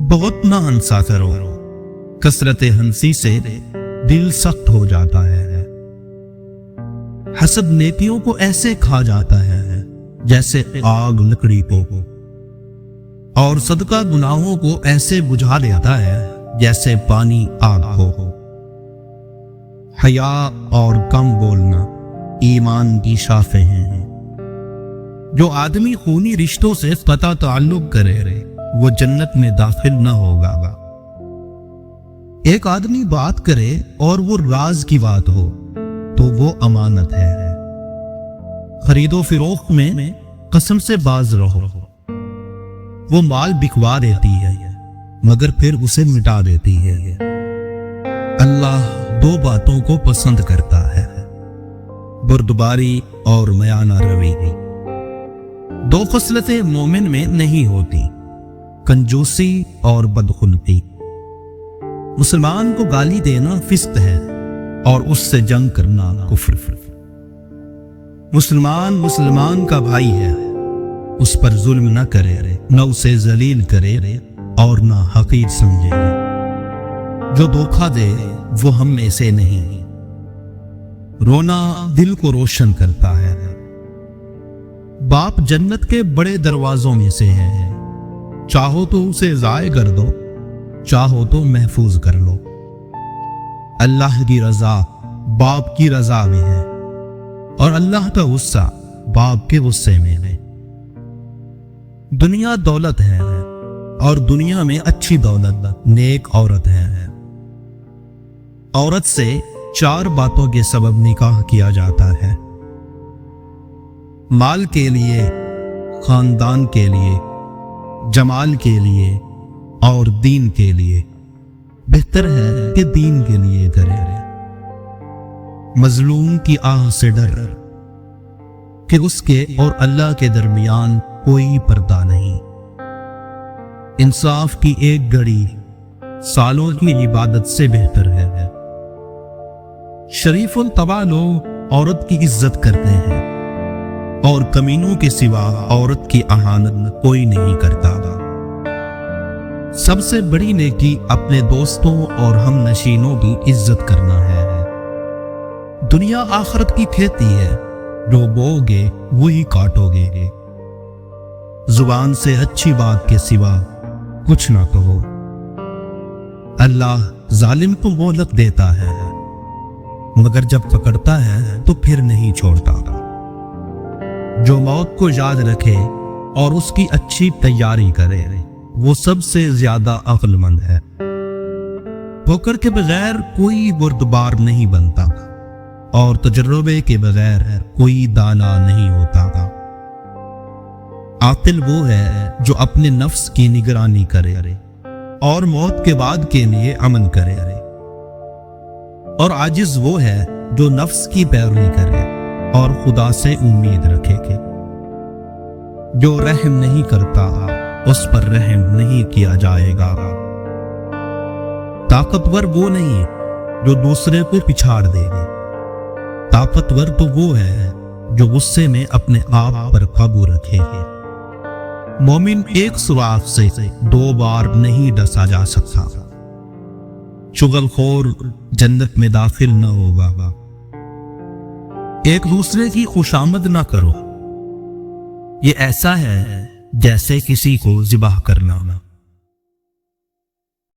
بہت نہ ہنسا کرو، کثرت ہنسی سے دل سخت ہو جاتا ہے۔ حسد نیکیوں کو ایسے کھا جاتا ہے جیسے آگ لکڑی کو ہو، اور صدقہ گناہوں کو ایسے بجھا دیتا ہے جیسے پانی آگ کو ہو۔ حیا اور کم بولنا ایمان کی شاخیں ہیں۔ جو آدمی خونی رشتوں سے قطع تعلق کرے وہ جنت میں داخل نہ ہوگا۔ ایک آدمی بات کرے اور وہ راز کی بات ہو تو وہ امانت ہے۔ خرید و فروخت میں قسم سے باز رہو، وہ مال بکوا دیتی ہے مگر پھر اسے مٹا دیتی ہے۔ اللہ دو باتوں کو پسند کرتا ہے، بردباری اور میانہ روی۔ دو خصلتیں مومن میں نہیں ہوتی، کنجوسی اور بدخلقی۔ مسلمان کو گالی دینا فسق ہے اور اس سے جنگ کرنا کفر۔ مسلمان کا بھائی ہے، اس پر ظلم نہ کرے، نہ اسے ذلیل کرے اور نہ حقیر سمجھے۔ جو دھوکہ دے وہ ہم میں سے نہیں۔ رونا دل کو روشن کرتا ہے۔ باپ جنت کے بڑے دروازوں میں سے ہے، چاہو تو اسے ضائع کر دو، چاہو تو محفوظ کر لو۔ اللہ کی رضا باپ کی رضا میں ہے اور اللہ کا غصہ باپ کے غصے میں ہے۔ دنیا دولت ہے اور دنیا میں اچھی دولت نیک عورت ہے۔ عورت سے 4 باتوں کے سبب نکاح کیا جاتا ہے: مال کے لیے، خاندان کے لیے، جمال کے لیے اور دین کے لیے۔ بہتر ہے کہ دین کے لیے کرے۔ مظلوم کی آہ سے ڈر کہ اس کے اور اللہ کے درمیان کوئی پردہ نہیں۔ انصاف کی ایک گھڑی سالوں کی عبادت سے بہتر ہے۔ شریف الطبع لوگ عورت کی عزت کرتے ہیں اور کمینوں کے سوا عورت کی اہانت کوئی نہیں کرتا۔ سب سے بڑی نیکی اپنے دوستوں اور ہم نشینوں کی عزت کرنا ہے۔ دنیا آخرت کی کھیتی ہے، جو بو گے وہی کاٹو گے۔ زبان سے اچھی بات کے سوا کچھ نہ کہو۔ اللہ ظالم کو مہلت دیتا ہے مگر جب پکڑتا ہے تو پھر نہیں چھوڑتا۔ جو موت کو یاد رکھے اور اس کی اچھی تیاری کرے وہ سب سے زیادہ عقل مند ہے۔ ٹھوکر کے بغیر کوئی بردبار نہیں بنتا اور تجربے کے بغیر کوئی دانا نہیں ہوتا۔ عاقل وہ ہے جو اپنے نفس کی نگرانی کرے اور موت کے بعد کے لیے عمل کرے، اور عاجز وہ ہے جو نفس کی پیروی کرے اور خدا سے امید رکھے کہ جو رحم نہیں کرتا اس پر رحم نہیں کیا جائے گا۔ طاقتور وہ نہیں جو دوسرے کو پچھاڑ دے گا، طاقتور تو وہ ہے جو غصے میں اپنے آپ پر قابو رکھے۔ مومن ایک سوراخ سے 2 بار نہیں ڈسا جا سکتا۔ چغل خور جنت میں داخل نہ ہوگا۔ ایک دوسرے کی خوشامد نہ کرو، یہ ایسا ہے جیسے کسی کو ذبح کرنا۔